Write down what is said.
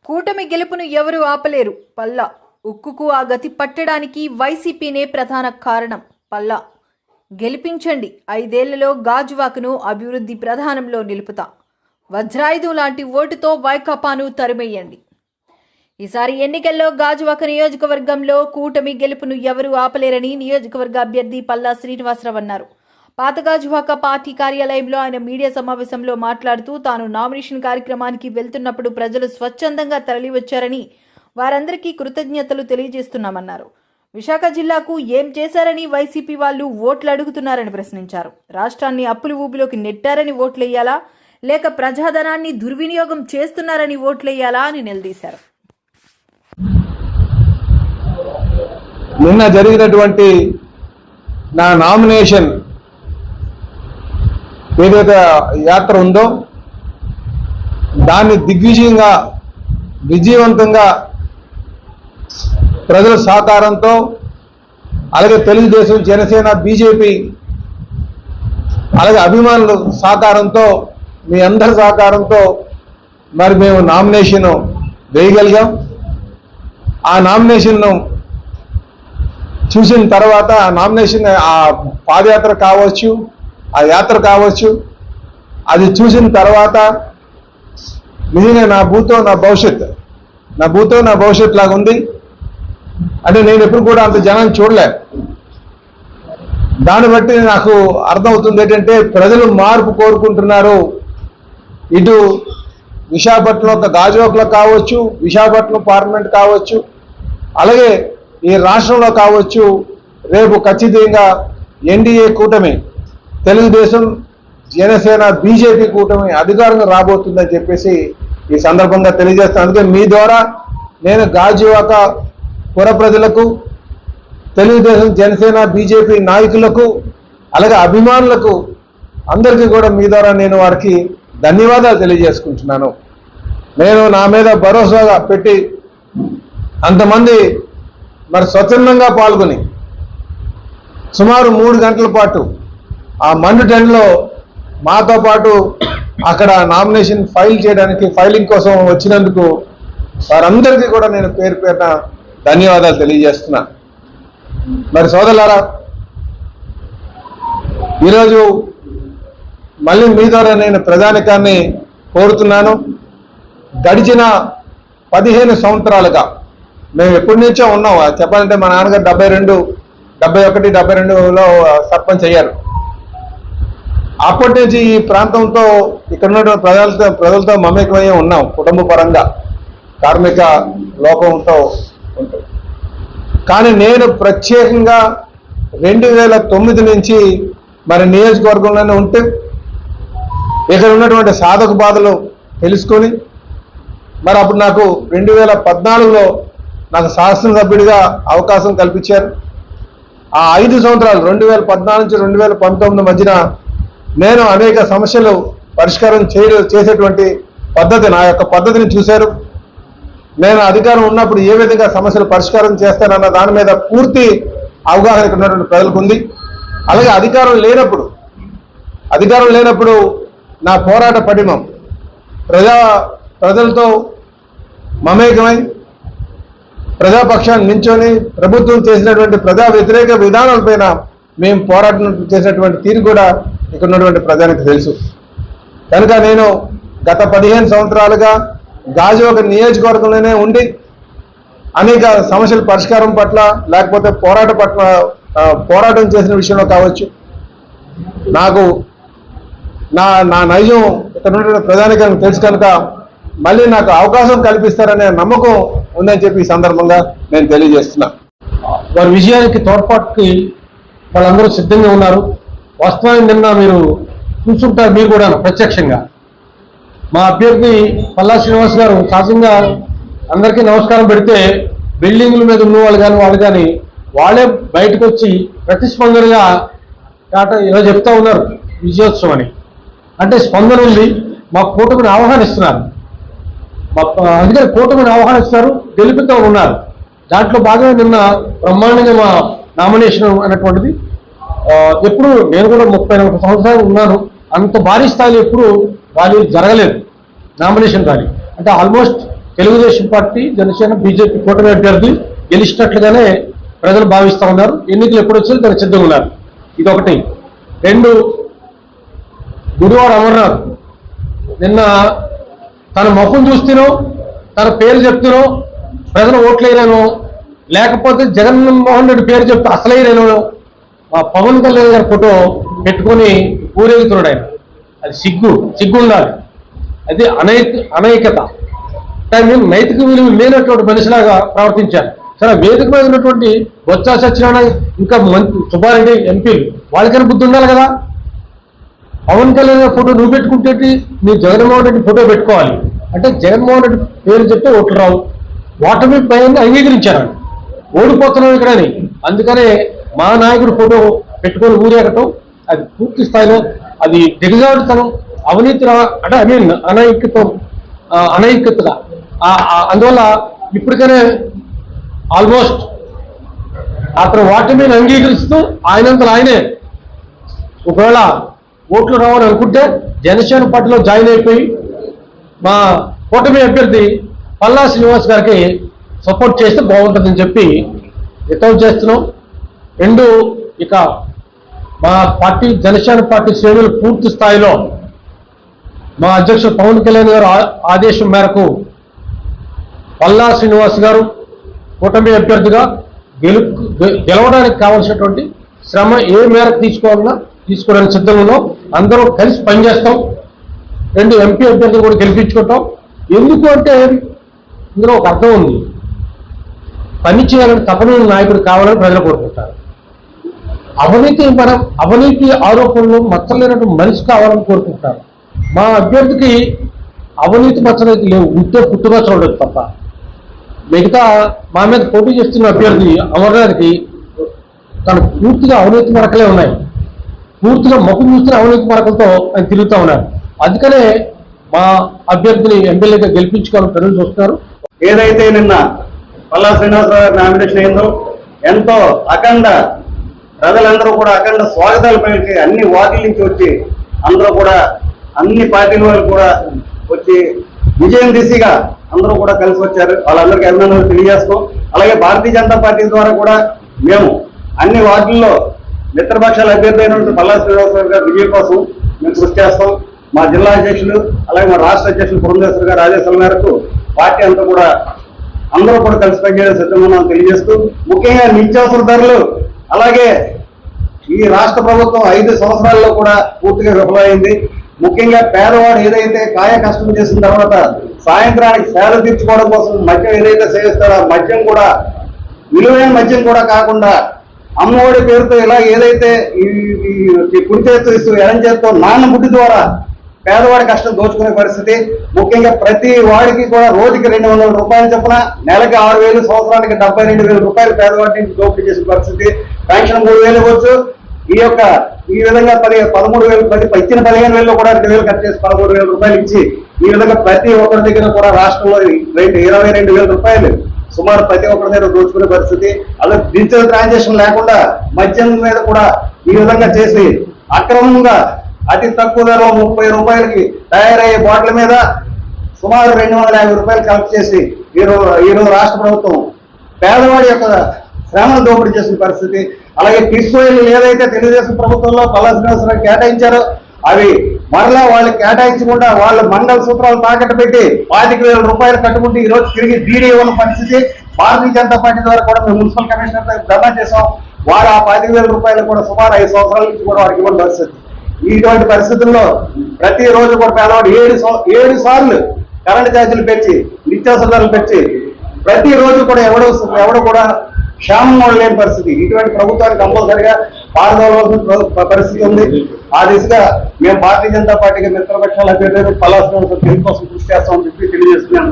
కూటమి గెలుపును ఎవరు ఆపలేరు. పల్లా ఉక్కుకు ఆ గతి పట్టడానికి వైసీపీనే ప్రధాన కారణం. పల్లా గెలిపించండి, 5 ఏళ్లలో గాజువాకను అభివృద్ధి ప్రధానంలో నిలుపుతా. వజ్రాయుధం లాంటి ఓటుతో వైకాపాను తరిమేయండి. ఈసారి ఎన్నికల్లో గాజువాక నియోజకవర్గంలో కూటమి గెలుపును ఎవరు ఆపలేరని నియోజకవర్గ అభ్యర్థి పల్లా శ్రీనివాసరావు అన్నారు. పాత గాజువాక పార్టీ కార్యాలయంలో ఆయన మీడియా సమావేశంలో మాట్లాడుతూ తాను నామినేషన్ కార్యక్రమానికి వెళ్తున్నప్పుడు ప్రజలు స్వచ్ఛందంగా తరలివచ్చారని, వారందరికీ కృతజ్ఞతలు తెలియజేస్తున్నామన్నారు. విశాఖ జిల్లాకు ఏం చేశారని వైసీపీ వాళ్ళు ఓట్లు అడుగుతున్నారని ప్రశ్నించారు. రాష్ట్రాన్ని అప్పుల ఊబిలోకి నెట్టారని ఓట్లేయాలా, లేక ప్రజాధనాన్ని దుర్వినియోగం చేస్తున్నారని ఓట్లేయాలా అని నిలదీశారు. నిన్న జరిగినటువంటి నా నామినేషన్ ఏదైతే యాత్ర ఉందో దాన్ని దిగ్విజయంగా విజయవంతంగా ప్రజల సహకారంతో, అలాగే తెలుగుదేశం, జనసేన, బీజేపీ, అలాగే అభిమానుల సహకారంతో, మీ అందరి సహకారంతో మరి మేము నామినేషన్ వేయగలిగాం. ఆ నామినేషన్ను చూసిన తర్వాత నామినేషన్, ఆ పాదయాత్ర కావచ్చు, ఆ యాత్ర కావచ్చు, అది చూసిన తర్వాత నిజంగా నా భూతో నా భవిష్యత్ లాగా ఉంది. అంటే నేను ఎప్పుడు కూడా అంత జనాన్ని చూడలే. దాన్ని బట్టి నాకు అర్థమవుతుంది ఏంటంటే ప్రజలు మార్పు కోరుకుంటున్నారు. ఇటు విశాఖపట్నం గాజువాకలో కావచ్చు, విశాఖపట్నం పార్లమెంట్ కావచ్చు, అలాగే ఈ రాష్ట్రంలో కావచ్చు, రేపు ఖచ్చితంగా ఎన్డీఏ కూటమి, తెలుగుదేశం, జనసేన, బీజేపీ కూటమి అధికారంగా రాబోతుందని చెప్పేసి ఈ సందర్భంగా తెలియజేస్తాను. అందుకే మీ ద్వారా నేను గాజువాక పుర ప్రజలకు, తెలుగుదేశం, జనసేన, బీజేపీ నాయకులకు, అలాగే అభిమానులకు అందరికీ కూడా మీ ద్వారా నేను వారికి ధన్యవాదాలు తెలియజేసుకుంటున్నాను. నేను నా మీద భరోసాగా పెట్టి అంతమంది మరి స్వచ్ఛందంగా పాల్గొని సుమారు 3 గంటల పాటు ఆ మండు టెంట్లో మాతో పాటు అక్కడ నామినేషన్ ఫైలింగ్ కోసం వచ్చినందుకు వారందరికీ కూడా నేను పేరు పేరున ధన్యవాదాలు తెలియజేస్తున్నా. మరి సోదరులారా, ఈరోజు మళ్ళీ మీ ద్వారా నేను ప్రజానికాన్ని కోరుతున్నాను. గడిచిన 15 సంవత్సరాలుగా మేము ఎప్పటి నుంచో ఉన్నాం. చెప్పాలంటే మా నాన్నగారు 71, 72లో సర్పంచ్ అయ్యారు. అప్పటి నుంచి ఈ ప్రాంతంతో ఇక్కడ ఉన్నటువంటి ప్రజలతో మమేకమయ్యే ఉన్నాం. కుటుంబ పరంగా, కార్మిక లోకంతో ఉంటాం. కానీ నేను ప్రత్యేకంగా 2009 నుంచి మరి నియోజకవర్గంలోనే ఉంటే ఇక్కడ ఉన్నటువంటి సాధక బాధలు తెలుసుకొని మరి అప్పుడు నాకు 2014లో నాకు శాసనసభ్యుడిగా అవకాశం కల్పించారు. ఆ 5 సంవత్సరాలు 2014 నుంచి 2019 మధ్యన నేను అనేక సమస్యలు పరిష్కారం చేసేటువంటి పద్ధతి, నా యొక్క పద్ధతిని చూశారు. నేను అధికారం ఉన్నప్పుడు ఏ విధంగా సమస్యలు పరిష్కారం చేస్తానన్న దాని మీద పూర్తి అవగాహన ఉన్నటువంటి ప్రజలకు ఉంది. అలాగే అధికారం లేనప్పుడు నా పోరాట పటిమం ప్రజలతో మమేకమై ప్రజాపక్షాన్ని నించొని ప్రభుత్వం చేసినటువంటి ప్రజా వ్యతిరేక విధానాలపైన మేము పోరాటం చేసినటువంటి తీరు కూడా ఇక్కడ ఉన్నటువంటి ప్రజానికి తెలుసు. కనుక నేను గత 15 సంవత్సరాలుగా గాజువాక నియోజకవర్గంలోనే ఉండి అనేక సమస్యల పరిష్కారం పట్ల, లేకపోతే పోరాటం చేసిన విషయంలో కావచ్చు, నాకు నా నైజం ఇక్కడ ఉన్నటువంటి ప్రజానికానికి తెలుసు. కనుక మళ్ళీ నాకు అవకాశం కల్పిస్తారనే నమ్మకం ఉందని చెప్పి ఈ సందర్భంగా నేను తెలియజేస్తున్నా. వారి విజయానికి తోడ్పాటుకి వాళ్ళందరూ సిద్ధంగా ఉన్నారు. వాస్తవానికి నిన్న మీరు చూస్తుంటారు, మీరు కూడా ప్రత్యక్షంగా మా అభ్యర్థి పల్లా శ్రీనివాస్ గారు సహజంగా అందరికీ నమస్కారం పెడితే బిల్డింగ్ల మీద ఉన్నవాళ్ళు కానీ వాళ్ళే బయటకు వచ్చి ప్రతిస్పందనగా ఇలా చెప్తా ఉన్నారు విజయోత్సవం అని. అంటే స్పందన ఉంది, మా కూటమిని ఆహ్వానిస్తున్నారు, అందుకని కూటమిని ఆహ్వానిస్తున్నారు, గెలుపుతూ ఉన్నారు. దాంట్లో భాగంగా నిన్న బ్రహ్మాండంగా మా నామినేషన్ అనేటువంటిది ఎప్పుడు నేను కూడా 34 సంవత్సరాలు ఉన్నాను, అంత భారీ స్థాయిలో ఎప్పుడు ర్యాలీ జరగలేదు నామినేషన్ ర్యాలీ. అంటే almost Telugu Desam party, Janasena, BJP కూటమి అభ్యర్థి గెలిచినట్లుగానే ప్రజలు భావిస్తా ఉన్నారు. ఎన్నికలు ఎప్పుడు వచ్చారో దానికి సిద్ధంగా ఉన్నారు. ఇదొకటి. రెండు, గుడివాడ అమర్నాథ్ నిన్న తన ముఖం చూస్తేనో తన పేరు చెప్తేనో ప్రజలు ఓట్లేనో, లేకపోతే జగన్మోహన్ రెడ్డి పేరు చెప్తే అసలైనో మా పవన్ కళ్యాణ్ గారి ఫోటో పెట్టుకొని ఊరేగుతున్నాడు ఆయన. అది సిగ్గు ఉండాలి. అది అనైకత. నైతిక విలువ లేనటువంటి మనిషిలాగా ప్రవర్తించారు. సరే, వేదిక మీద ఉన్నటువంటి బొత్స సత్యనారాయణ, ఇంకా సుబ్బారెడ్డి ఎంపీలు, వాళ్ళకైనా బుద్ధి ఉండాలి కదా. పవన్ కళ్యాణ్ గారి ఫోటో నువ్వు పెట్టుకుంటే నీ జగన్మోహన్ రెడ్డి ఫోటో పెట్టుకోవాలి అంటే జగన్మోహన్ రెడ్డి పేరు చెప్తే ఓట్లు రావు. ఓటమి భయాన్ని అంగీకరించారు. ఓడిపోతున్నాం ఇక్కడని. అందుకనే మా నాయకుడు ఫోటో పెట్టుకొని ఊరేగటం అది పూర్తి స్థాయిలో అది దిగజారుతనం, అవినీతి, అంటే అనైక్యతగా. అందువల్ల ఇప్పటికనే ఆల్మోస్ట్ అతను ఓటమిని అంగీకరిస్తూ ఆయనంతలో ఆయనే ఒకవేళ ఓట్లు రావని అనుకుంటే జనసేన పార్టీలో జాయిన్ అయిపోయి మా కూటమి అభ్యర్థి పల్లా శ్రీనివాస్ గారికి సపోర్ట్ చేస్తే బాగుంటుందని చెప్పి రికవర్ చేస్తున్నాం. రెండు, ఇక మా పార్టీ జనసేన పార్టీ శ్రేణులు పూర్తి స్థాయిలో మా అధ్యక్షుడు పవన్ కళ్యాణ్ గారు ఆదేశం మేరకు పల్లా శ్రీనివాస్ గారు కూటమి అభ్యర్థిగా గెలవడానికి కావాల్సినటువంటి శ్రమ ఏ మేరకు తీసుకోవడానికి సిద్ధంగా ఉన్నాం. అందరూ కలిసి పనిచేస్తాం. రెండు, ఎంపీ అభ్యర్థులు కూడా గెలిపించుకుంటాం. ఎందుకు అంటే ఇందులో ఒక అర్థం ఉంది. పని చేయాలని తపన నాయకుడు కావాలని ప్రజలు కోరుకుంటారు. అవినీతి ఆరోపణలు మచ్చలేనటువంటి మనిషి కావాలని కోరుకుంటారు. మా అభ్యర్థికి అవినీతి మచ్చలైతే లేవు, ఉంటే పుట్టుమచ్చలు ఉండదు తప్ప. మిగతా మా మీద పోటీ చేస్తున్న అభ్యర్థి అమర్నాథ్కి తనకు పూర్తిగా అవినీతి మరకలే ఉన్నాయి. పూర్తిగా ముఖం చూస్తున్న అవినీతి మరకలతో ఆయన తిరుగుతూ ఉన్నారు. అందుకనే మా అభ్యర్థిని ఎమ్మెల్యేగా గెలిపించుకోవాలని ప్రజలు చూస్తున్నారు. ఏదైతే నిన్న పల్లా శ్రీనివాసరావు గారి నామినేషన్ అయిందో ఎంతో అఖండ ప్రజలందరూ కూడా అఖండ స్వాగతాలు పలికి అన్ని వార్డుల నుంచి వచ్చి అందరూ కూడా అన్ని పార్టీల వాళ్ళు కూడా వచ్చి విజయం దిశగా అందరూ కూడా కలిసి వచ్చారు. వాళ్ళందరికీ అభినందనలు తెలియజేస్తాం. అలాగే భారతీయ జనతా పార్టీ ద్వారా కూడా మేము అన్ని వార్డుల్లో మిత్రపక్షాల అభ్యర్థి అయినటువంటి పల్లా శ్రీనివాసరావు గారి విజయం కోసం మేము కృషి చేస్తాం. మా జిల్లా అధ్యక్షులు అలాగే మా రాష్ట్ర అధ్యక్షులు పురంధేశ్వర్ గారి ఆదేశాల మేరకు పార్టీ అంతా కూడా అందరూ కూడా కలిసి పనిచేయడం సిద్ధంగా తెలియజేస్తూ, ముఖ్యంగా నిత్యావసర ధరలు అలాగే ఈ రాష్ట్ర ప్రభుత్వం 5 సంవత్సరాల్లో కూడా పూర్తిగా విఫలమైంది. ముఖ్యంగా పేదవాడు ఏదైతే కాయ కష్టం చేసిన తర్వాత సాయంత్రానికి సేద తీర్చుకోవడం కోసం మద్యం ఏదైతే సేవిస్తాడో ఆ మద్యం కూడా విలువైన మద్యం కూడా కాకుండా అమ్మఒడి పేరుతో ఇలా ఏదైతే ఈ కుడి చేతితో ఇస్తూ ఎడం చేతితో నాన్న బుడ్డి ద్వారా పేదవాడి కష్టం దోచుకునే పరిస్థితి. ముఖ్యంగా ప్రతి వాడికి కూడా రోజుకి 200 రూపాయలు చొప్పున, నెలకి 6,000, సంవత్సరానికి 72,000 రూపాయలు పేదవాడి నుంచి దోపిడీ చేసిన పరిస్థితి. పెన్షన్ 3,000 ఇవ్వచ్చు. ఈ విధంగా 13,000 ఇచ్చిన 15,000 కూడా 2,000 ఖర్చు చేసి 13,000 రూపాయలు ఇచ్చి ఈ విధంగా ప్రతి ఒక్కరి దగ్గర కూడా రాష్ట్రంలో 22,000 రూపాయలు సుమారు ప్రతి ఒక్కరి దగ్గర దోచుకునే పరిస్థితి. అలా డిజిటల్ ట్రాన్సాక్షన్ లేకుండా మద్యం మీద కూడా ఈ విధంగా చేసి అక్రమంగా అతి తక్కువ ధరలో 30 రూపాయలకి తయారయ్యే బాటిల్ మీద సుమారు 250 రూపాయలు కలెక్ట్ చేసి ఈరోజు రాష్ట్ర ప్రభుత్వం పేదవాడి యొక్క శ్రమను దోపిడీ చేసిన పరిస్థితి. అలాగే కిస్పోయిలు ఏదైతే తెలుగుదేశం ప్రభుత్వంలో పల్లా శ్రీనివాసరావు కేటాయించారో అవి మరలా వాళ్ళకి కేటాయించకుండా వాళ్ళ మంగళ సూత్రాలు తాకట్టు పెట్టి 25,000 రూపాయలు కట్టుకుంటే ఈ రోజు తిరిగి డీడీ ఇవ్వని పరిస్థితి. భారతీయ జనతా పార్టీ ద్వారా కూడా మేము మున్సిపల్ కమిషనర్ ధర్నా చేసాం. వారు ఆ 25,000 రూపాయలు కూడా సుమారు 5 సంవత్సరాల నుంచి కూడా వారికి ఇవ్వని పరిస్థితి. ఇటువంటి పరిస్థితుల్లో ప్రతిరోజు కూడా పేదవాడు 7 సార్లు కరెంటు ఛార్జీలు పెంచి నిత్యావసర ధరలు పెంచి ప్రతిరోజు కూడా ఎవడు కూడా క్షేమంగా లేని పరిస్థితి. ఇటువంటి ప్రభుత్వానికి కంపల్సరిగా పాల్గొనవలసిన పరిస్థితి ఉంది. ఆ దిశగా మేము భారతీయ జనతా పార్టీకి మిత్రపక్షాల అభ్యర్థులు పల్లా శ్రీనివాసరావు కోసం కృషి చేస్తామని చెప్పి తెలియజేస్తున్నాం.